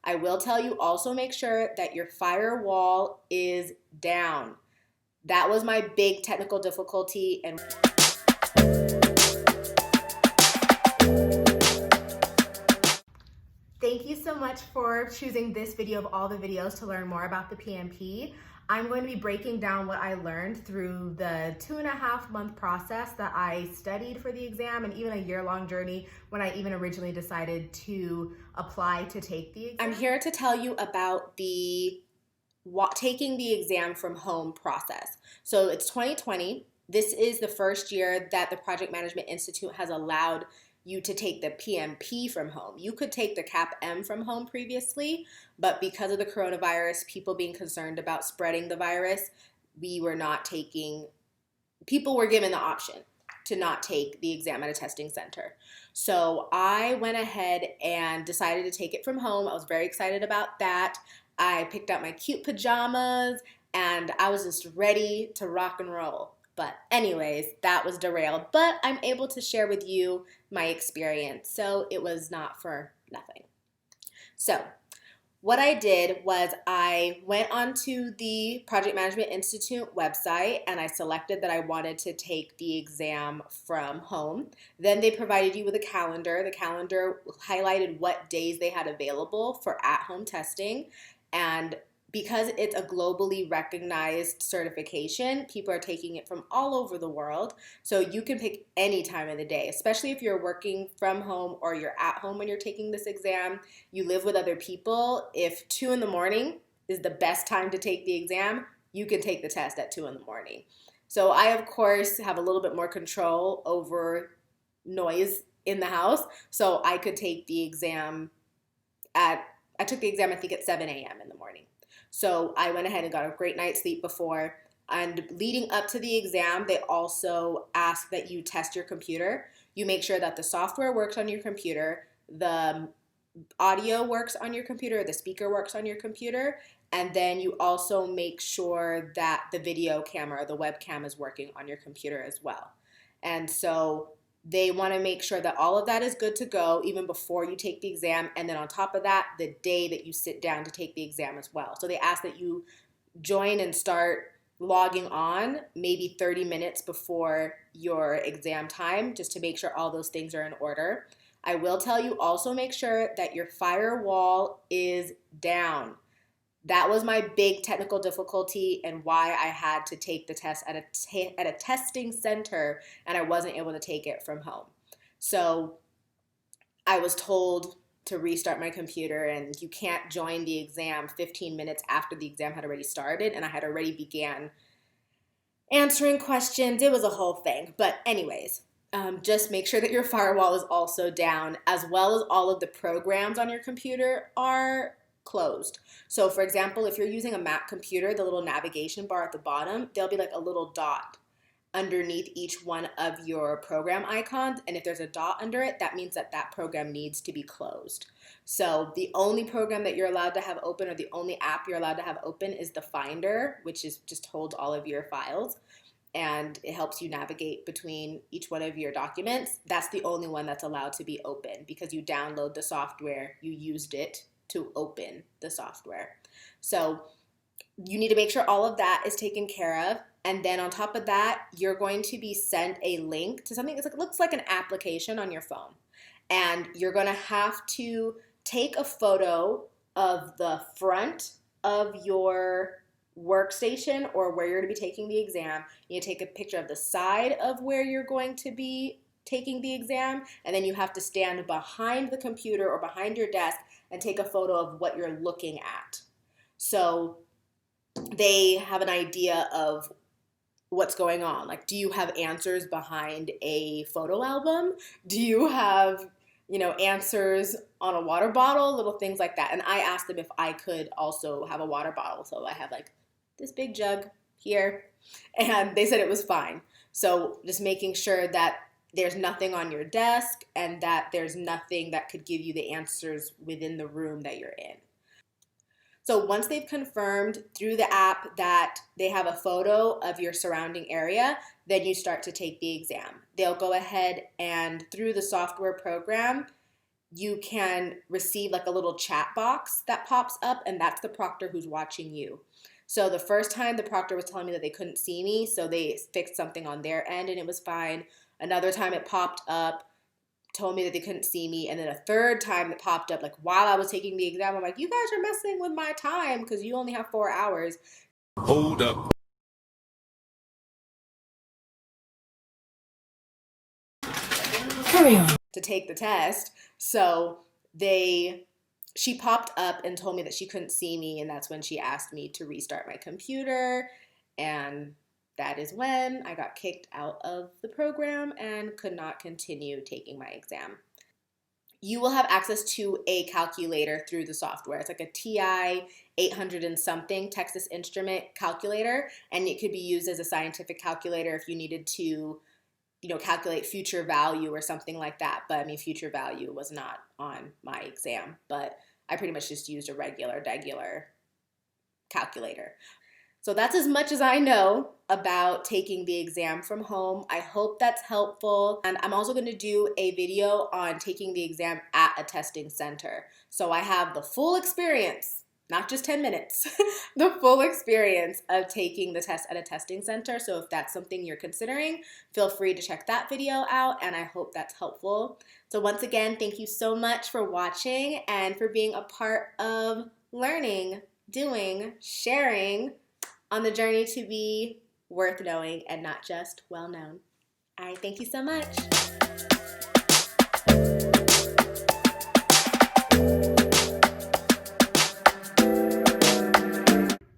I will tell you also make sure that your firewall is down. That was my big technical difficulty. And thank you so much for choosing this video of all the videos to learn more about the PMP. I'm going to be breaking down what I learned through the 2.5-month process that I studied for the exam, and even a year-long journey when I even originally decided to apply to take the exam. I'm here to tell you about the taking the exam from home process. So it's 2020. This is the first year that the Project Management Institute has allowed you to take the PMP from home. You could take the CAP-M from home previously, but because of the coronavirus, people being concerned about spreading the virus, people were given the option to not take the exam at a testing center. So I went ahead and decided to take it from home. I was very excited about that. I picked out my cute pajamas and I was just ready to rock and roll. But anyways, that was derailed, but I'm able to share with you my experience, so it was not for nothing. So what I did was I went onto the Project Management Institute website and I selected that I wanted to take the exam from home. Then they provided you with a calendar. The calendar highlighted what days they had available for at-home testing, and because it's a globally recognized certification, people are taking it from all over the world. So you can pick any time of the day, especially if you're working from home or you're at home when you're taking this exam. You live with other people. If 2 in the morning is the best time to take the exam, you can take the test at 2 in the morning. So I, of course, have a little bit more control over noise in the house. So I could take the exam I took the exam, I think, at 7 a.m. in the morning. So I went ahead and got a great night's sleep before. And leading up to the exam, they also ask that you test your computer. You make sure that the software works on your computer, the audio works on your computer, the speaker works on your computer, and then you also make sure that the video camera, the webcam, is working on your computer as well. And so they want to make sure that all of that is good to go even before you take the exam, and then on top of that, the day that you sit down to take the exam as well. So they ask that you join and start logging on maybe 30 minutes before your exam time, just to make sure all those things are in order. I will tell you also make sure that your firewall is down. That was my big technical difficulty and why I had to take the test at a testing center, and I wasn't able to take it from home. So I was told to restart my computer, and you can't join the exam 15 minutes after the exam had already started, and I had already began answering questions. It was a whole thing. But anyways, just make sure that your firewall is also down, as well as all of the programs on your computer are closed. So for example, if you're using a Mac computer, the little navigation bar at the bottom, there'll be like a little dot underneath each one of your program icons. And if there's a dot under it, that means that that program needs to be closed. So the only program that you're allowed to have open, or the only app you're allowed to have open, is the Finder, which is just holds all of your files. And it helps you navigate between each one of your documents. That's the only one that's allowed to be open, because you download the software, you used it to open the software. So you need to make sure all of that is taken care of. And then on top of that, you're going to be sent a link to something that looks like an application on your phone. And you're going to have to take a photo of the front of your workstation or where you're going to be taking the exam. You take a picture of the side of where you're going to be taking the exam, and then you have to stand behind the computer or behind your desk and take a photo of what you're looking at. So they have an idea of what's going on. Like, do you have answers behind a photo album? Do you have, answers on a water bottle, little things like that. And I asked them if I could also have a water bottle. So I have like this big jug here, and they said it was fine. So just making sure that there's nothing on your desk and that there's nothing that could give you the answers within the room that you're in. So once they've confirmed through the app that they have a photo of your surrounding area, then you start to take the exam. They'll go ahead and through the software program, you can receive like a little chat box that pops up, and that's the proctor who's watching you. So the first time the proctor was telling me that they couldn't see me, so they fixed something on their end and it was fine. Another time it popped up, told me that they couldn't see me, and then a third time it popped up like while I was taking the exam. I'm like, you guys are messing with my time because you only have 4 hours. Hold up. Carry on. To take the test. So she popped up and told me that she couldn't see me, and that's when she asked me to restart my computer, and that is when I got kicked out of the program and could not continue taking my exam. You will have access to a calculator through the software. It's like a TI 800 and something Texas Instrument calculator, and it could be used as a scientific calculator if you needed to, calculate future value or something like that. But I mean, future value was not on my exam, but I pretty much just used a regular calculator. So that's as much as I know about taking the exam from home. I hope that's helpful. And I'm also going to do a video on taking the exam at a testing center. So I have the full experience, not just 10 minutes, the full experience of taking the test at a testing center. So if that's something you're considering, feel free to check that video out, and I hope that's helpful. So once again, thank you so much for watching and for being a part of learning, doing, sharing on the journey to be worth knowing and not just well known. All right, thank you so much.